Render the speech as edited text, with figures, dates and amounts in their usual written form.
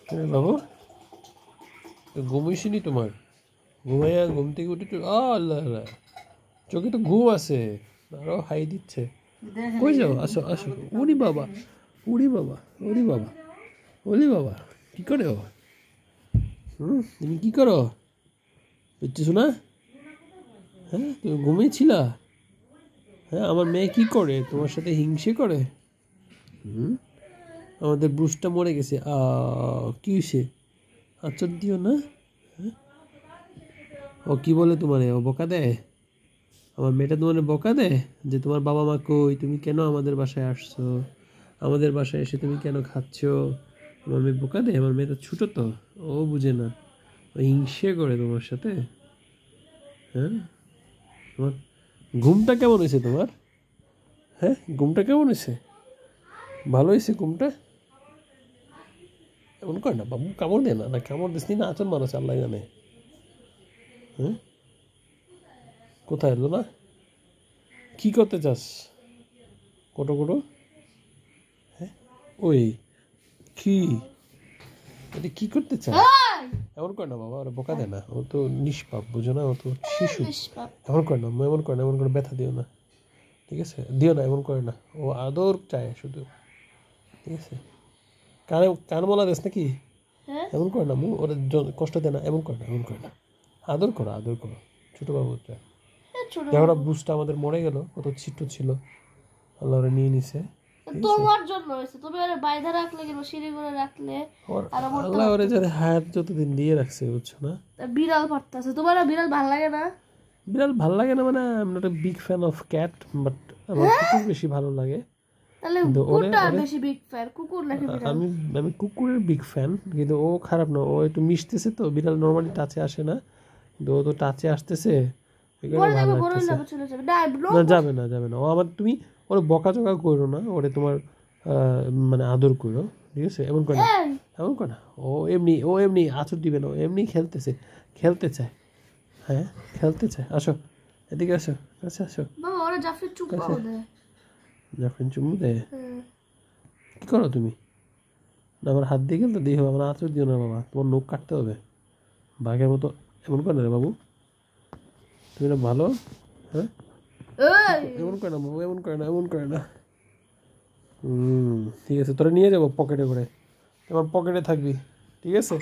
বাবু ঘুমিয়েছিনি তোমার? ঘুমাইয়া ঘুম থেকে উঠে আল্লাহ আল্লাহ, চোখে তো ঘুম আছে, আরো হাই দিচ্ছে। কই যাও? আসো আসো। উড়ি বাবা, উড়ি বাবা, উড়ি বাবা, ওলি বাবা, কি করে ও? তুমি কি করো? বুঝতেছো না? হ্যাঁ, তুমি ঘুমিয়েছিলা? হ্যাঁ, আমার মেয়ে কি করে? তোমার সাথে হিংসে করে? আমাদের ব্রুসটা মরে গেছে। কি হয়েছে? আচর দিও না। ও কি বলে তোমারে? ও বকা দেয়? আমার মেয়েটা তোমার বকা দেয় যে তোমার বাবা মা কই, তুমি কেন আমাদের বাসায় আসছো, আমাদের বাসায় এসে তুমি কেন খাচ্ছ? আমার মেয়ে বোকা দেয়? আমার মেয়ে তো ছোটো, তো ও বুঝে না, ও হিংসে করে তোমার সাথে। হ্যাঁ, তোমার ঘুমটা কেমন হয়েছে তোমার? হ্যাঁ, ঘুমটা কেমন হয়েছে? ভালো হয়েছে ঘুমটা? এমন করে না বাবু, কামড় দে না। না কামড় দিস না, আচর মানুষ আল্লাহ জানে। হ্যাঁ, কোথায় এলো না? কি করতে চাস? কোটো কোটো? হ্যাঁ, ওই কি, এটা কি করতে চায়? এমন করে না বাবা, ওরা বোকা দেয় না, ও তো নিষ্পাপ, বুঝো না? ও তো শিশু। এমন করে না, এমন করে না, এমন করে ব্যথা দিও না, ঠিক আছে? দিও না, এমন করে না। ও আদর চায় শুধু, ঠিক আছে? কানে কান মোলা দেশ নাকি? এমন করে না, ওরা কষ্ট দেয় না, এমন করে না, এমন করে না। আদর করো, আদর করো, ছোটো বাবু চায়। দেখো বুঝটা আমাদের মরে গেল, কত ছিট্ট ছিল, আল্লাহ ওরা নিয়ে নিছে। তোমার জন্য হয়েছে, তুমি আরে বাইরে রাখলে কেন, সিঁড়ি করে রাখলে। আর আল্লাহ ওরে যাতে হায়াত যতদিন দিয়ে রাখছে, বুঝছো না? বিড়াল পারতাছে, তোমার বিড়াল ভালো লাগে না? বিড়াল ভালো লাগে না মানে, I am not a big fan of cat, but আমার কুকুর বেশি ভালো লাগে। তাহলে কোনটা বেশি বিগ ফ্যান, কুকুর নাকি বিড়াল? আমি কুকুরের বিগ ফ্যান, কিন্তু ও খারাপ না, ও একটু মিশতেছে তো, বিড়াল নর্মালি টাচে আসে না, কিন্তু ও তো টাচে আসতেছে, না যাবে না, যাবে না। ও আমার, তুমি ওরে বকাঝকা করো না, ওরে তোমার মানে আদর করো, ঠিক আছে? এমন করে না, এমন করে না। ও এমনি আঁচড় দিবে না, ও এমনি খেলতে চায়। হ্যাঁ, খেলতে চায়। আসো এদিকে, আসো, কাছে আসো। জাফরিন চুমু দেয়? কি করো তুমি? না আমার হাত দিয়ে খেলতে দিই, আমার আঁচড় দিও না বাবা, তোমার নখ কাটতে হবে বাঘের মতো। এমন করে না রে বাবু, তুমি না ভালো। হ্যাঁ, এমন করে না বাবু, এমন করে না, এমন করে না। ঠিক আছে, তোরা নিয়ে যাবো পকেটে করে, তোমার পকেটে থাকবি, ঠিক আছে?